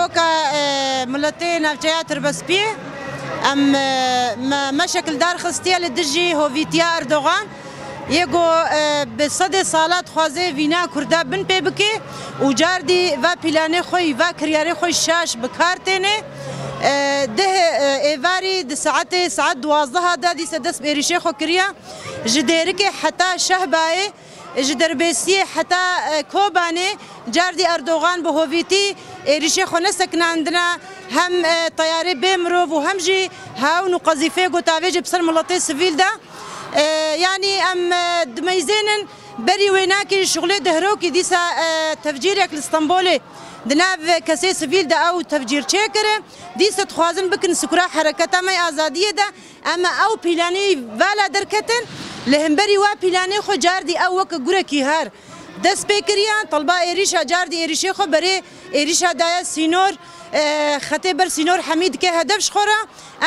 وكا ملتي نافجايا تربسبي ام ما شكل دار خستيا لدجي هوفيتيا اردوغان يگو بصد سالات خوازه وینا کرده بن پی بکی و جاردی و پیلانه خوی و کریاره خوی شاش بکارتنه ده ایواری ده ساعت 12 دا دی سدس بیریشه خو کریا جدیرک حتی شهبای جدربیسی حتی کوبانه جاردی اردوغان به هویتی ایریشه خو نسکناندنا هم طیاره بمرو و هم جی هاون قذیفه گوتاویج بسر ملت سیویل دا يعني ام دميزينن بري ويناكي شغله دهروكي ديسا تفجيرك الاسطنبولي دناف كاسي سيفيل دا او تفجير تشيكر ديسا تخوازن بكن سكرا حركتا ماي ازاديه دا اما او بيلاني فالا دركتن لهم بري وا بيلاني خو جاردي او وك غوركي هار دس بكريان طلبا ايريشا جاردي ايريشي خو بري ايريشا دايا سينور خطيبر سينور حميد كي هدفش خورا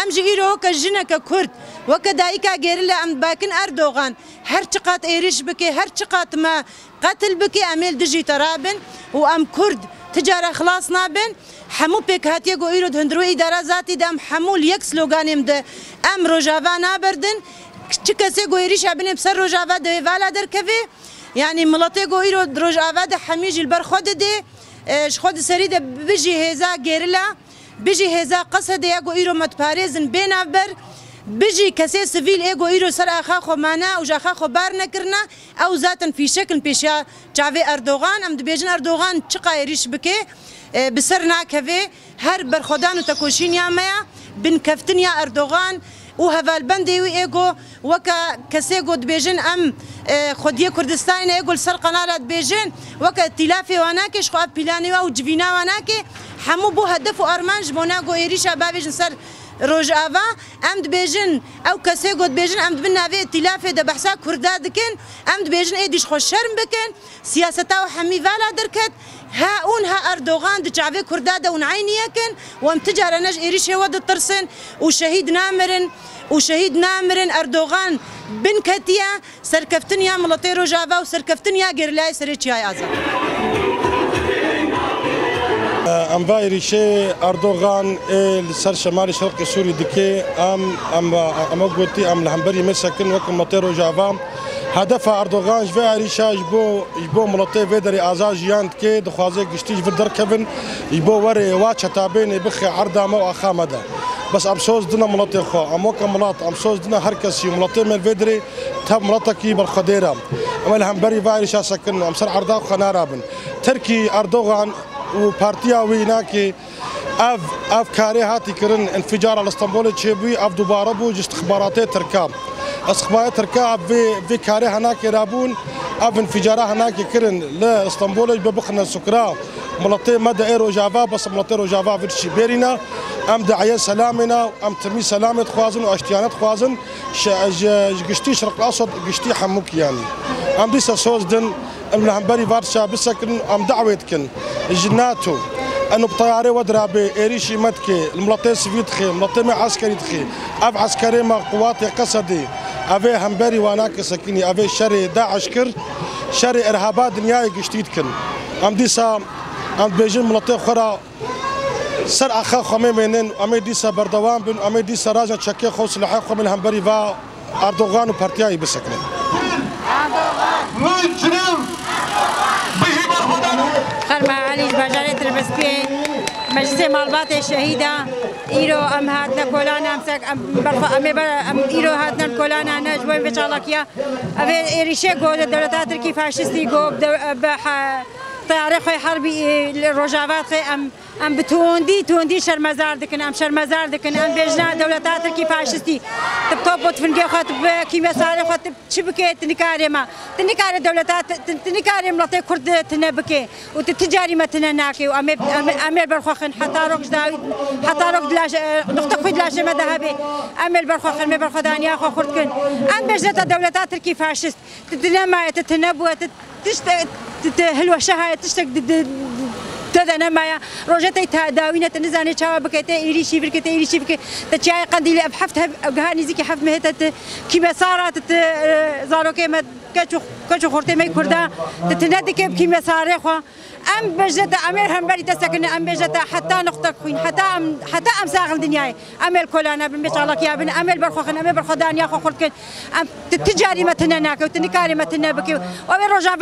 ام جيرو كجنه ككرد وكدايكا غيرلا ام باكن اردوغان هر چقات ايريش بكي هر چقات ما قتل بكي اميل دجي ترابن وام كرد تجاره خلاص نابن حمو بك هاتيا جو ايرو هندرو اداره ذاتي دام حمول يك سلوغانيم ده ام روجافا نابردن چكسي جو ايريش ابن بسر روجافا ده والا دركفي يعني ملاتي جو ايرو روجافا ده حميج البرخود دي خود سريده بيجي هزا غيرلا بيجي هزا قصد ياغو ايرو متبارزن بينابر بيجي كاسي سيفيل ايغو ايرو سر اخا خو مانا او جاخا خو بار نكرنا او ذاتا في شكل بيشا جافي اردوغان ام دبيجن اردوغان چقا يريش بكي بسرنا كفي هر برخدان وتكوشين يا ميا بن كفتن يا اردوغان وهذا البندي ويجو وكا كسيجو دبيجن ام خديه كردستان يقول سر قناه دبيجن وكا تلافي وناكش خو بلاني او جبينا وناكي حمو بو هدف ارمانج بوناغو ايريشا بابيجن سر روجافا ام دبيجن او كسيجو دبيجن ام بنافي تلافي د بحثا كردا دكن ام دبيجن ايديش خو شرم بكن سياسته وحمي فالا دركت ها اردوغان دجافي كردا دون عينيكن وام تجار نج ايريشا ود الترسن وشهيد نامرن اردوغان بن كتيا سركفتنيا ملطي روجافا وسركفتنيا غيرلاي سريتشاي ازا ام فايريشي اردوغان السر شمال شرق سوري دكي ام قلتي ام الهمبري مسكن وكم ملطي روجافا هدف اردوغان فايريشا يبو ملطي فيدري ازاج ياند كي دخوازي قشتيج في الدركفن يبو وري واتش تابين يبخي عرضه مو اخامده بس امسوز دنا ملطي خو اموكا ملط امسوز دنا هركسي ملطي من فيدري تاب ملطكي بالخديره ام الهمبري فايريشا سكن امسر عرضه خنارابن تركي اردوغان وبارتيا ويناكي اف كاري هاتي كرن انفجار الاسطنبولي تشيبي اف دوباربو جست اخباراتي تركاب اخبارات تركاب في كاري هناك رابون اف انفجار هناك كرن لاسطنبول ببخنا سكرا ملطي مدى ايرو جافا بس ملطي رو جافا في شبيرنا ام دعيه سلامنا ام ترمي سلامه خوازن واشتيانات خوازن قشتي شرق الاوسط قشتي حموك يعني ام ديس سوزدن المهمبري فارشا بسكن ام دعوتكن جناتو انه بطياري ودرابي ايريشي متكي الملطي سفيدخي ملطي عسكري دخي اف عسكري ما قواتي قصدي افي همبري واناك سكني افي شري داعش كر شري ارهابات دنياي قشتيتكن ام ديسا ام بيجن ملطي خرا سر اخا خمي منن ام ديسا بردوان بن ام ديسا راجا تشكي خو سلاح خو من همبري فا اردوغان وبارتياي بسكن خرما علي بجارة تربسبي مجلس مالبات الشهيدة إيرو أم هاتنا كولانا أمسك أم إيرو هاتنا كولانا نجوين بشالكيا أبي إيريشة جو الدولة تركي فاشستي جو طيارة خوي حربي الرجافات خي ام بتوندي شرمزار دكن ام شرمزار دكن ام بيجنا دولة تركي فاشستي تبطوبت فنجي خاط بكيميا صار خاط شبكة تنكاري ما تنكاري دولة تنكاري ملطي كرد تنبكي وتتجاري ما تنناكي وامير برخوخن حتى روكش داوي حتى روك دلاش نقطة في دلاش ما ذهبي امير برخوخن مي برخدانيا خو خردكن ام بيجنا دولة تركي فاشست تتنما تتنبو هلوة شهاية تشتك تدنا مايا روجتي تداوينة نزاني شوا بكتة إيريشي بركتة إيريشي بركتة تشاي قنديل أبحفتها جهاني زيك حفت مهتة كيما صارت زاروكي ما كچ خورته می کردا تتنادي كيف كي مساري خو ام بجت امير هم بري تسكن ام بجت حتى نقطه خوين حتى ام ساغل دنياي امل كولانا بمشالك يا بن امل برخوخن امل برخدان يا خو خورتك ام تجاري متنناك وتنكاري متنبك ومن رجع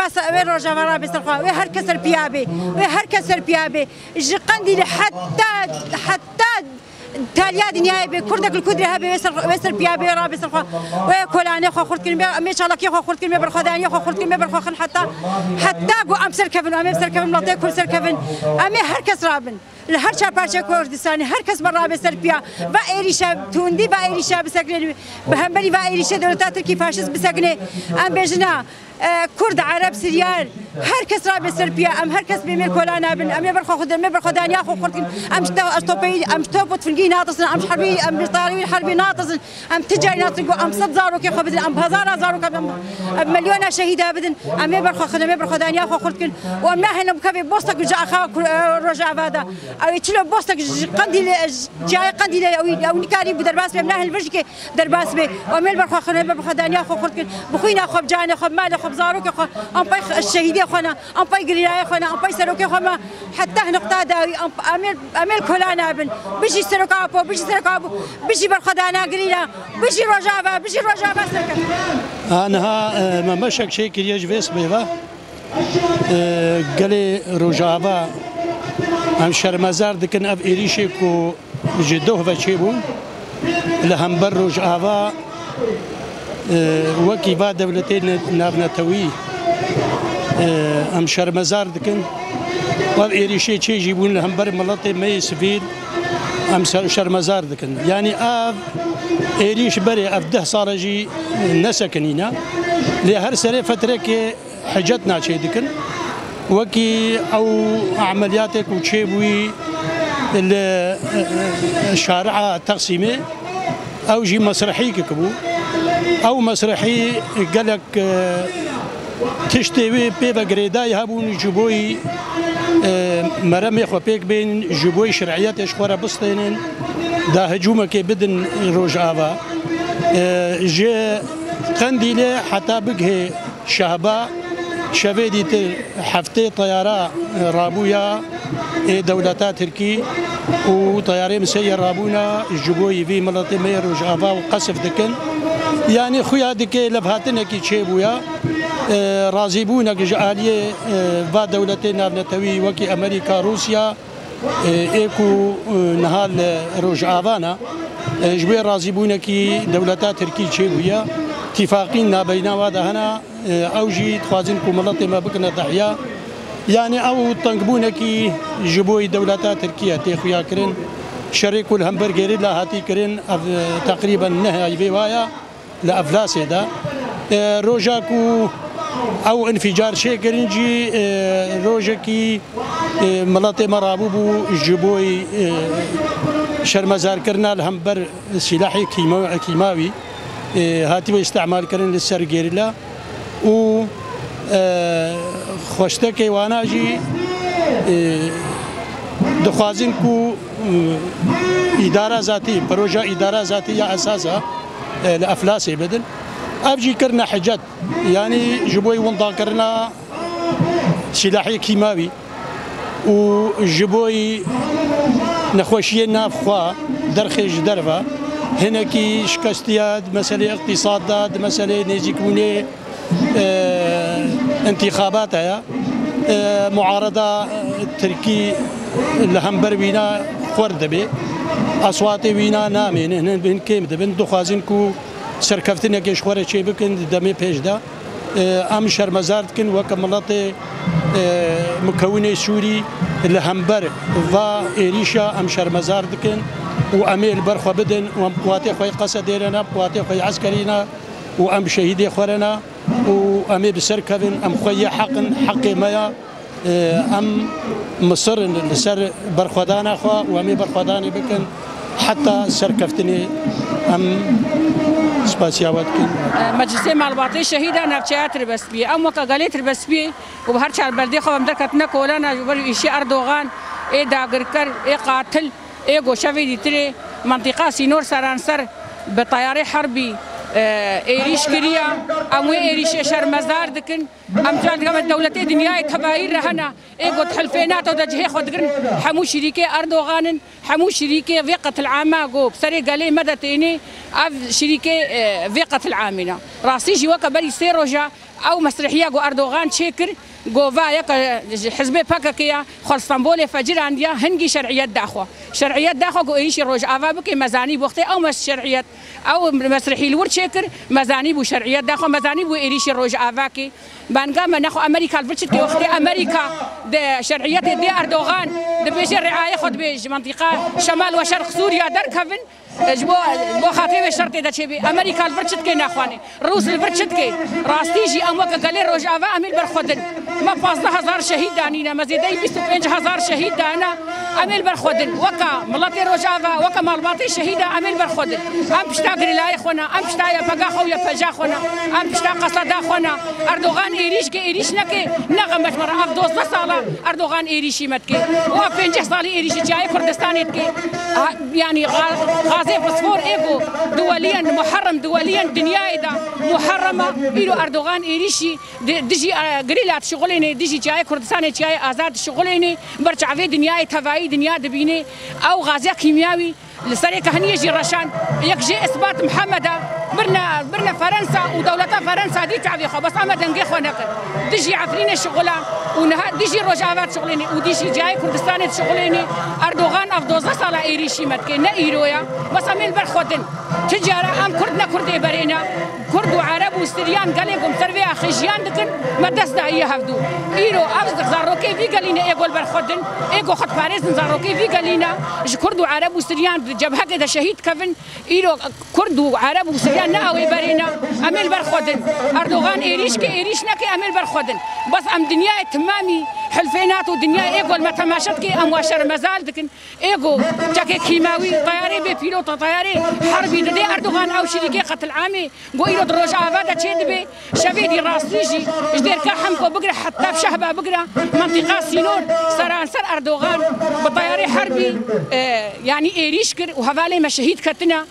رابس الخو وهر كسر بيابي وهر كسر بيابي جقندي حتى تاليا دنياي بكردك الكدري هبي ويسر بيابي رابس الخو وكولاني خو خورت كلمه ما شاء الله كي خو خورت كلمه برخداني خو خورت كلمه برخوخن حتى جو ام سركفن ام سركفن ملطي كل سركفن ام هركس رابن هر چه پارچه کردستانی هر کس بر رابط سر پیا و ایریشا توندی و ایریشا بسکنه به هم بری و ایریشا دولت ترکی فاشیست بسکنه ام بجنا کرد عرب سریال هر کس رابط سر پیا ام هر کس بیمیر کلانا بن ام بر خود ام بر خدانی خو خورد ام اشتوپی ام توپت فلگی ناطسن ام حربی ام طاري حربی ناطسن ام تجاری ناطسن ام 100 زارو کی خو بدن ام 1000 زارو ام مليون شهيده بدن ام بر خود ام بر خدانی خو خورد و ما هنم کبی بوستک جا خا رجع بعدا او يتشلو بوستك قنديل جاي قنديل او نكاري بدرباس بمناه الفرجكي درباس بي ومل برخو خنا بخدانيا خو خلت بخوينا خو بجاني خو مال خو بزاروك خو ام باي الشهيديه خونا ام باي قرياي خونا ام باي سروكي خو حتى نقطه داوي امل كولانا بن بيجي سروكابو بيجي برخدانا قرينا بيجي رجابا انا ما مشك شيء كريج فيس بيبا قالي رجابا ام شرمزار دکن اف ایریشی کو جدوه و چی بون لهم بر رجعوا وکی با دولتین نابنتوی ام شرمزار دکن و اف ایریشی چی جیبون لهم بر ملت می سفید ام شرمزار دکن یعنی اف ایریش بری اف 10 سال جی نسکنینا لهر سری فتره که حجتنا چی دکن وكي او عملياتك وتشيبوي الشارع التقسيمي او جي مسرحي كبو او مسرحي قالك تشتوي بيبا قريداي هابون جبوي مرمي خو بيك بين جبوي شرعيات اشخورا بسطينين دا هجومك بدن روجافا جي قنديلي حتى بقهي شهباء شفيدي حفتي طيارة رابويا دولتا تركي وطياري مسير رابونا جبوي في ملطي مير وجافا وقصف دكن يعني خويا دكي لبهاتنا كي تشيبويا رازيبونا جاليه با دولتين نابنتوي وكي امريكا روسيا ايكو نهال روجافانا جبوي رازيبونا كي دولتا تركي تشيبويا اتفاقين نابينا وهذا هنا اوجي تخازن كملات ما بكنا ضحيه يعني او تنقبونكي جبوي دولتا تركيا تيخويا كرين شريك الهمبرجر لا هاتي كرين تقريبا نهايه فيوايا لافلاس هذا روجاكو او انفجار شيء كرنجي روجكي ملات مرابوبو جبوي شرمزار كرنا الهمبر سلاحي كيماوي هاتي استعمال كرن للسرجيرلا و خوشتكي وانا جي دخوازن كو اداره ذاتي بروجه اداره ذاتيه اساسا لافلاسي بدل ابجي كرنا حجات يعني جبوي ونضا كرنا سلاحي كيماوي وجبوي نخوشيه نافخوا درخج درفا هناكي شكستياد مسألة اقتصادات مسألة نيزيكوني انتخابات معارضة تركي لهمبر وينا خورد بي أصوات وينا نامين هن بين كيم دبن دخوازن كو سركفتنا كيش خورد شي بكن دمي بيش دا ام شرمزار كن وكملات مكوني سوري لهمبر و إيريشا ام شرمزار كن واميل برخو بدن وقواتي خوي قصد ديرنا قواتي خوي عسكرينا وام شهيدي خورنا وامي بسركبن ام خويا حقي مايا ام مصر لسر برخدانا خو وامي برخداني بكن حتى سركفتني ام سباسياوات مجلس معلوماتي شهيده نفشات ربسبي ام وكغاليت ربسبي وبهر شهر بلدي خو مدركتنا كولانا شي اردوغان اي داغركر اي قاتل ايغو شافي تري منطقه سينور سرانسر بطياري حربي إيريش كريا أموي إيريش شرمزار دكن أم جال كم الدولة الدنيا تباير رهنا إيقود حلفينات ودجه خدقن حمو شريكي أردوغان حمو شريكي فيقة العامة جو بسري قالي مدى تيني أف شريكي فيقة العامنا راسي جوا كبري سيروجا أو مسرحية جو أردوغان شكر جوفا يك حزب باككيا خلصنبول فجر عنديا هنجي شرعيات داخوا شرعيات داخوا جو إيش روج أفابك مزاني بوقتي أو مس شرعيات أو مسرحي الورد شكر مزاني بو شرعيات داخوا مزاني بو إيش روج أفاكي بانجا ما ناخو أمريكا الفرشت كي وقتي أمريكا ده شرعيات دي أردوغان ده بيجي الرعاية خد بيج منطقة شمال وشرق سوريا دركفن بو خاطر شرطي دا شبي أمريكا الفرشت كي ناخواني روس الفرشت كي راستيجي أموك قال روج أفا أميل برخدن ما 15000 شهيد دانينا مزيدي 25000 شهيد دانا أميل برخدن وكا ملاتي روجافا وكا مالباطي شهيدة أميل برخدن أم بشتا قريلاي خونا أم بشتا يا بقاخو يا بجا خونا أم بشتا قصدا خونا أردوغان إيريش كي إيريش نكي نغمت مرة أفدوز صالة أردوغان إيريشي متكي و50 صالي إيريشي جاي كردستان كي يعني غازي فسفور إيجو دوليا محرم دوليا دنيا إذا محرمة إلو أردوغان إيريشي دجي قريلات شغليني ديجي جاي كردستان جاي آزاد شغليني برجع في دنيا تفاعي دنيا دبيني أو غازية كيميائي لسريك هني يجي رشان يكجي إثبات محمدة برنا فرنسا ودولة فرنسا دي تعبي خو بس أما دنجي خو نقل ديجي عفرين شغلان ونها ديجي روجافات شغليني وديجي جاي كردستان شغليني أردوغان أفدوزة صلاة إيريشي متكي نإيرويا بس أميل برخودن تجارة أم كردنا كردي برينا كرد وعرب وسريان قاليكم سرفي أخيجيان دكن ما دسنا هي هفدو إيرو أفزق زاروكي في قالينا إيقول برخودن إيقو خد فارس زاروكي في قالينا كرد وعرب وسريان جبهة كده شهيد كفن إيرو كرد وعرب وسريان ناوي برينا أميل برخودن أردوغان إيريش كي إيريش نكي أميل برخودن بس أم دنيا تمامي حلفينات ودنيا إيقول ما تماشت كي أمواشر مزال دكن إيقو جاكي كيماوي طياري ببيلوت طياري حربي دي أردوغان أو شريكي قتل عامي قويلو دروج آفادا تشيد بي شفيدي راستيجي جدير كحمكو بقرا حتى في شهبة بقرا منطقة سينور سرانسر أردوغان بطياري حربي يعني إيريش كر وهفالي مشاهيد كتنا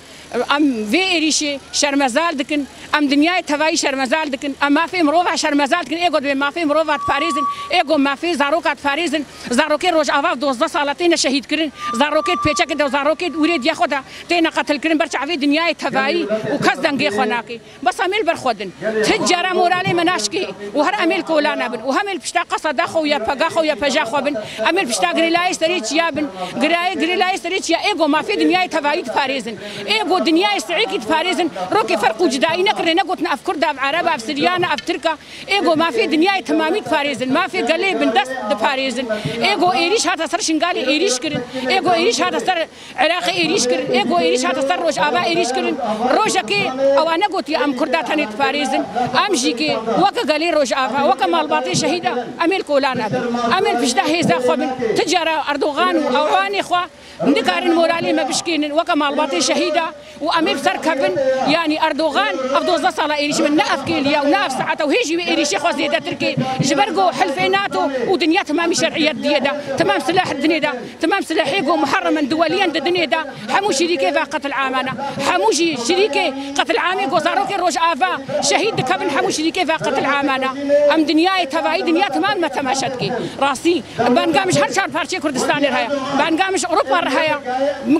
أم في إيريشي شرمزال دكن أم دنيا تواي شرمزال دكن أم ما في مروفع شرمزال دكن إيجود ما في مروفع فاريزن إيجو ما في زاروكات فاريزن زاروكي روج أفاف 12 صالتين شهيد كرن زاروكي بيتشا كده زاروكي وريد ياخدها تينا قتل كرن برشا في دنيا تواي وكذا نجي خناقي بس أميل برخودن تجارة مورالي مناشكي وهر أميل كولانا بن وهميل بشتا قصدا خويا بقاخو يا بجا خوبن أميل بشتا غريلاي ستريتش يابن غريلاي ستريتش يا إيجو ما في دنيا تواي فاريزن إيجو دنيا استعيكي تفاريزن روكي فرق وجدائي نكر نقطنا في كردا في عربة في سريانة في تركا إيجو ما في دنيا تمامي تفاريزن ما في قلي بندس تفاريزن إيجو إيريش هذا صار شنقالي إيريش كرن إيجو إيريش هذا صار عراقي إيريش كرن إيجو إيريش هذا صار روج آباء إيريش كرن روجكي أو أنا قلت يا أم كردا تاني تفاريزن أمجيكي وكا قلي روج آباء وكا مالباطي شهيدة أميل كولانا أميل بشتا هيزا خوبن تجارة أردوغان وأواني خوا نكارن مورالي ما بشكين وكا مالباطي شهيدة وأمير سركبن يعني أردوغان أفضل صلاة إيريش من نقف كيليا ونقف ساعته وهيجي إيريش يخوز يدا تركي جبرقو حلفيناتو ودنيا تمام شرعيات ديدا تمام سلاح الدنيا دا تمام سلاحيقو محرما دوليا الدنيا دا حمو شريكي فا قتل عامنا حموشي شريكي قتل عامي قوزاروكي روج آفا شهيد كبن حمو شريكي فا قتل عامنا أم دنيا تفاي دنيا تمام ما تماشتكي راسي بانقامش هرشار بارشي كردستان رهايا بانقامش أوروبا رهايا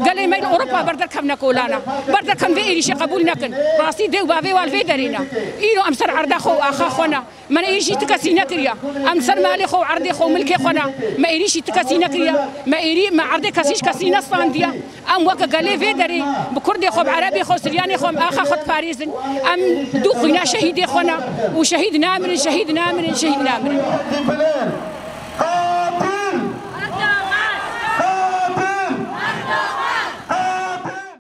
قالي ميل أوروبا بردر كمنا كولانا بردر كم في إيريش قبول نكن راسي ديو بافي والفي درينا إيرو أمسر عردا خو آخا خونا ما إيريشي تكسي نكريا أمسر مالي خو عردي خو ملكي خونا ما إيريشي تكسي نكريا ما إيري ما عردي كسيش كسي نصان ديا أم وكا قالي في دري بكردي خو بعربي خو سرياني خو آخا خد باريزن أم دوخنا شهيدي خونا وشهيد نامر شهيد نامر شهيد نامر